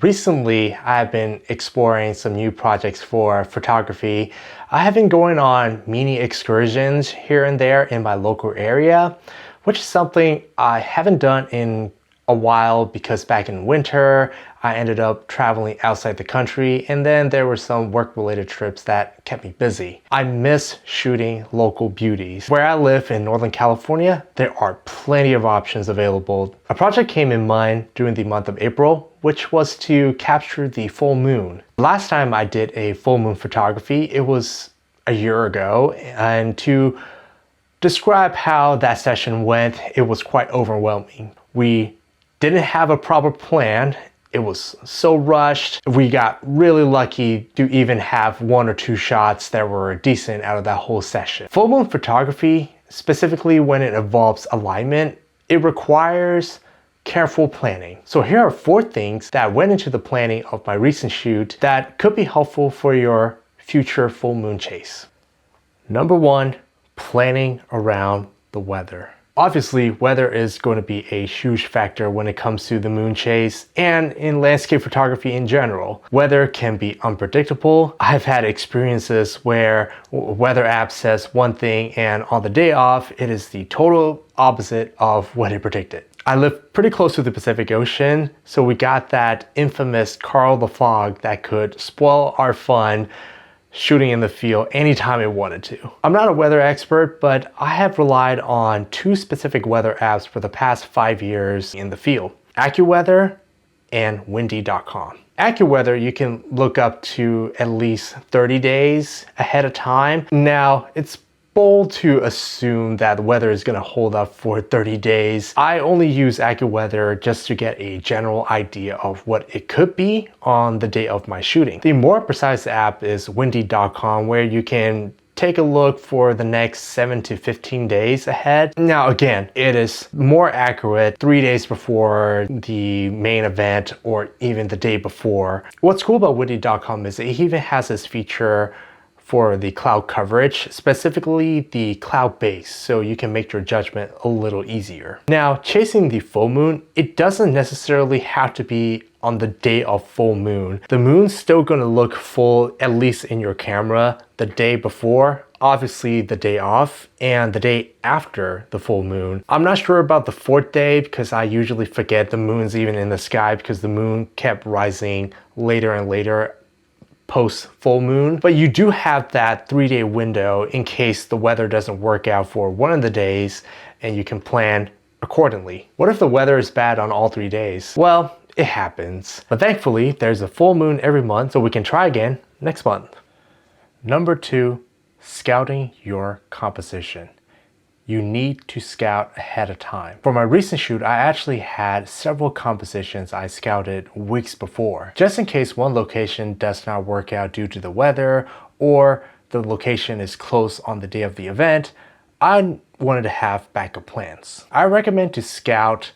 Recently, I've been exploring some new projects for photography. I have been going on mini excursions here and there in my local area, which is something I haven't done in a while because back in winter, I ended up traveling outside the country, and then there were some work-related trips that kept me busy. I miss shooting local beauties. Where I live in Northern California, there are plenty of options available. A project came in mind during the month of April, which was to capture the full moon. Last time I did a full moon photography, it was a year ago, and to describe how that session went, it was quite overwhelming. We didn't have a proper plan. It was so rushed. We got really lucky to even have one or two shots that were decent out of that whole session. Full moon photography, specifically when it involves alignment, it requires careful planning. So here are 4 things that went into the planning of my recent shoot that could be helpful for your future full moon chase. Number 1, planning around the weather. Obviously, weather is going to be a huge factor when it comes to the moon chase and in landscape photography in general. Weather can be unpredictable. I've had experiences where weather app says one thing and on the day off, it is the total opposite of what it predicted. I live pretty close to the Pacific Ocean, so we got that infamous Karl the Fog that could spoil our fun shooting in the field anytime it wanted to. I'm not a weather expert, but I have relied on 2 specific weather apps for the past 5 years in the field: AccuWeather and Windy.com. AccuWeather, you can look up to at least 30 days ahead of time. Now, it's bold to assume that the weather is going to hold up for 30 days. I only use AccuWeather just to get a general idea of what it could be on the day of my shooting. The more precise app is Windy.com, where you can take a look for the next 7 to 15 days ahead. Now again, it is more accurate 3 days before the main event or even the day before. What's cool about Windy.com is it even has this feature for the cloud coverage, specifically the cloud base, so you can make your judgment a little easier. Now, chasing the full moon, it doesn't necessarily have to be on the day of full moon. The moon's still gonna look full, at least in your camera, the day before, obviously the day off, and the day after the full moon. I'm not sure about the 4th day because I usually forget the moon's even in the sky because the moon kept rising later and later post full moon, but you do have that 3-day window in case the weather doesn't work out for one of the days, and you can plan accordingly. What if the weather is bad on all 3 days? Well, it happens, but thankfully there's a full moon every month, so we can try again next month. Number 2, scouting your composition. You need to scout ahead of time. For my recent shoot, I actually had several compositions I scouted weeks before, just in case one location does not work out due to the weather or the location is close on the day of the event. I wanted to have backup plans. I recommend to scout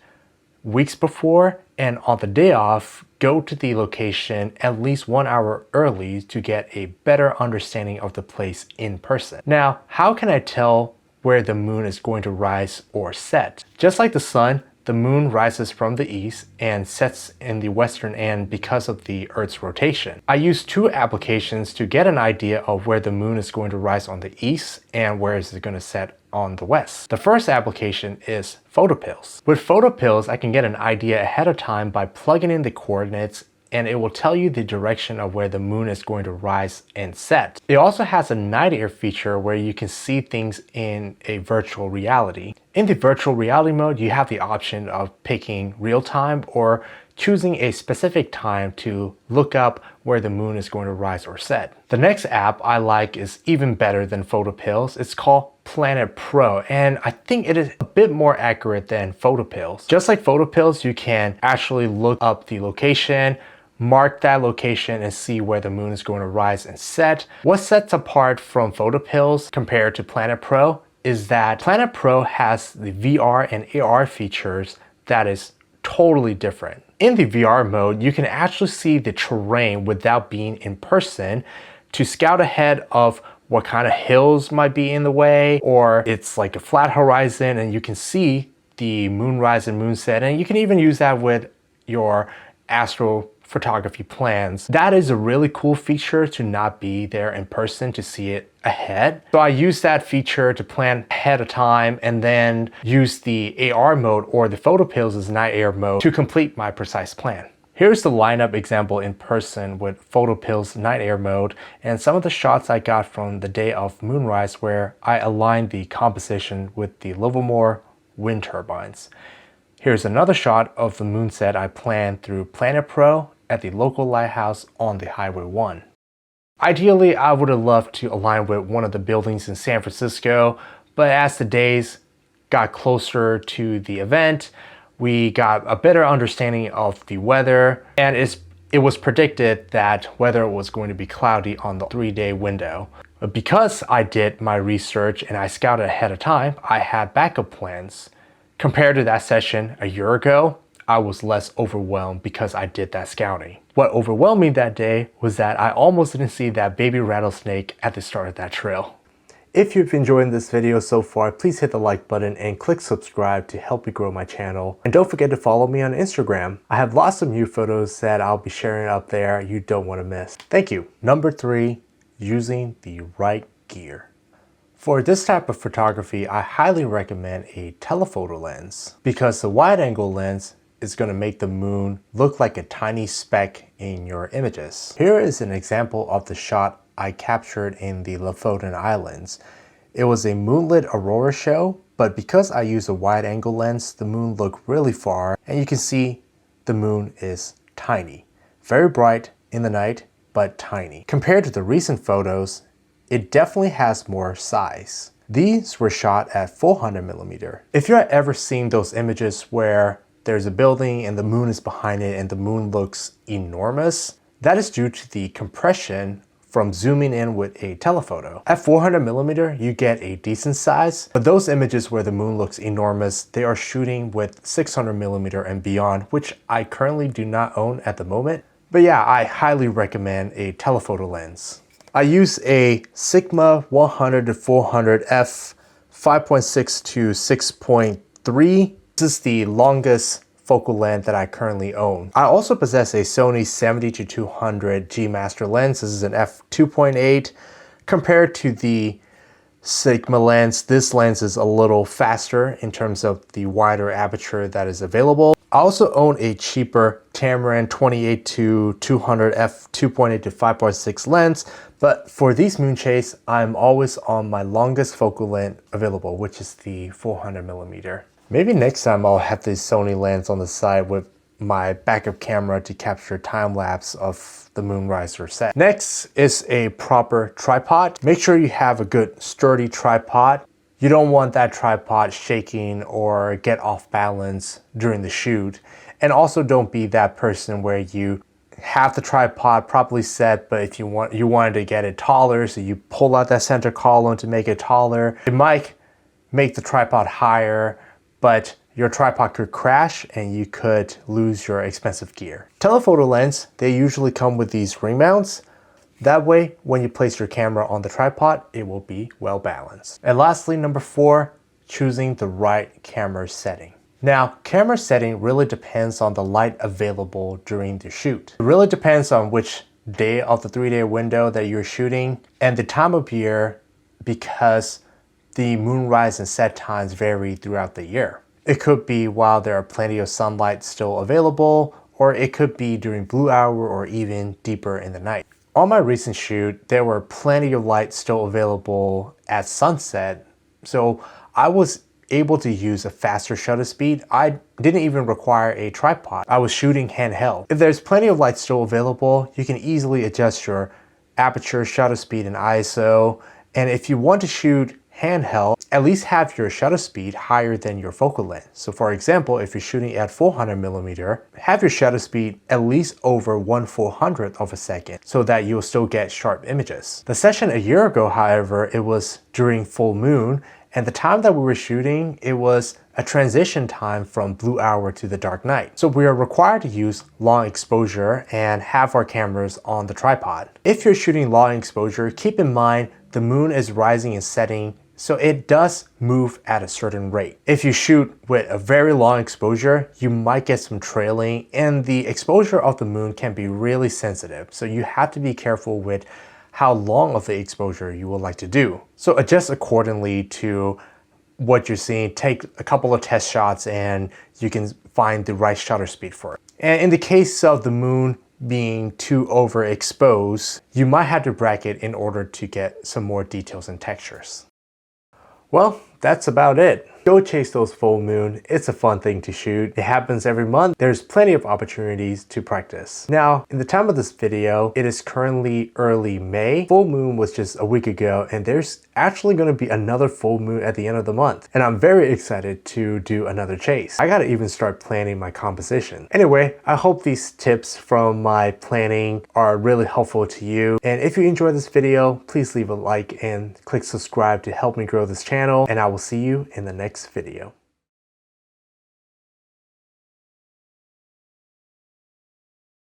weeks before, and on the day off, go to the location at least 1 hour early to get a better understanding of the place in person. Now, how can I tell where the moon is going to rise or set? Just like the sun, the moon rises from the east and sets in the western end because of the Earth's rotation. I use 2 applications to get an idea of where the moon is going to rise on the east and where is it going to set on the west. The first application is PhotoPills. With PhotoPills, I can get an idea ahead of time by plugging in the coordinates, and it will tell you the direction of where the moon is going to rise and set. It also has a night air feature where you can see things in a virtual reality. In the virtual reality mode, you have the option of picking real time or choosing a specific time to look up where the moon is going to rise or set. The next app I like is even better than PhotoPills. It's called Planet Pro, and I think it is a bit more accurate than PhotoPills. Just like PhotoPills, you can actually look up the location, mark that location, and see where the moon is going to rise and set. What sets apart from PhotoPills compared to Planet Pro is that Planet Pro has the VR and AR features that is totally different. In the VR mode, you can actually see the terrain without being in person to scout ahead of what kind of hills might be in the way, or it's like a flat horizon and you can see the moonrise and moonset, and you can even use that with your astral photography plans. That is a really cool feature to not be there in person to see it ahead. So I use that feature to plan ahead of time and then use the AR mode or the PhotoPills' Night Air mode to complete my precise plan. Here's the lineup example in person with PhotoPills Night Air mode and some of the shots I got from the day of moonrise where I aligned the composition with the Livermore wind turbines. Here's another shot of the moonset I planned through Planet Pro at the local lighthouse on the Highway 1. Ideally, I would have loved to align with one of the buildings in San Francisco, but as the days got closer to the event, we got a better understanding of the weather, and it was predicted that weather was going to be cloudy on the 3-day window. Because I did my research and I scouted ahead of time, I had backup plans. Compared to that session a year ago, I was less overwhelmed because I did that scouting. What overwhelmed me that day was that I almost didn't see that baby rattlesnake at the start of that trail. If you've enjoyed this video so far, please hit the like button and click subscribe to help me grow my channel. And don't forget to follow me on Instagram. I have lots of new photos that I'll be sharing up there you don't want to miss. Thank you. Number 3, using the right gear. For this type of photography, I highly recommend a telephoto lens because the wide-angle lens is going to make the moon look like a tiny speck in your images. Here is an example of the shot I captured in the Lofoten Islands. It was a moonlit aurora show, but because I used a wide-angle lens, the moon looked really far, and you can see the moon is tiny. Very bright in the night, but tiny. Compared to the recent photos, it definitely has more size. These were shot at 400mm. If you're ever seeing those images where there's a building and the moon is behind it and the moon looks enormous, that is due to the compression from zooming in with a telephoto. At 400mm, you get a decent size, but those images where the moon looks enormous, they are shooting with 600mm and beyond, which I currently do not own at the moment. But yeah, I highly recommend a telephoto lens. I use a Sigma 100-400 f 5.6 to 6.3. This is the longest focal length that I currently own. I also possess a Sony 70-200 G Master lens. This is an f2.8. Compared to the Sigma lens, this lens is a little faster in terms of the wider aperture that is available. I also own a cheaper Tamron 28-200 f2.8 to 5.6 lens, but for these moon chase, I'm always on my longest focal length available, which is the 400mm. Maybe next time I'll have this Sony lens on the side with my backup camera to capture time lapse of the moonrise or set. Next is a proper tripod. Make sure you have a good sturdy tripod. You don't want that tripod shaking or get off balance during the shoot. And also don't be that person where you have the tripod properly set, but if you wanted to get it taller, so you pull out that center column to make it taller. It might make the tripod higher, but your tripod could crash and you could lose your expensive gear. Telephoto lens, they usually come with these ring mounts. That way, when you place your camera on the tripod, it will be well balanced. And lastly, number 4, choosing the right camera setting. Now, camera setting really depends on the light available during the shoot. It really depends on which day of the 3-day window that you're shooting and the time of year, because the moonrise and set times vary throughout the year. It could be while there are plenty of sunlight still available, or it could be during blue hour or even deeper in the night. On my recent shoot, there were plenty of light still available at sunset, so I was able to use a faster shutter speed. I didn't even require a tripod. I was shooting handheld. If there's plenty of light still available, you can easily adjust your aperture, shutter speed, and ISO. And if you want to shoot handheld, at least have your shutter speed higher than your focal length. So for example, if you're shooting at 400mm, have your shutter speed at least over 1/400th of a second so that you'll still get sharp images. The session a year ago, however, it was during full moon, and the time that we were shooting, it was a transition time from blue hour to the dark night. So we are required to use long exposure and have our cameras on the tripod. If you're shooting long exposure, keep in mind the moon is rising and setting So it does move at a certain rate. If you shoot with a very long exposure, you might get some trailing, and the exposure of the moon can be really sensitive. So you have to be careful with how long of the exposure you would like to do. So adjust accordingly to what you're seeing. Take a couple of test shots and you can find the right shutter speed for it. And in the case of the moon being too overexposed, you might have to bracket in order to get some more details and textures. Well, that's about it. Go chase those full moon. It's a fun thing to shoot. It happens every month. There's plenty of opportunities to practice. Now, in the time of this video, it is currently early May. Full moon was just a week ago, and there's actually going to be another full moon at the end of the month. And I'm very excited to do another chase. I gotta even start planning my composition. Anyway, I hope these tips from my planning are really helpful to you. And if you enjoyed this video, please leave a like and click subscribe to help me grow this channel. And I will see you in the next video.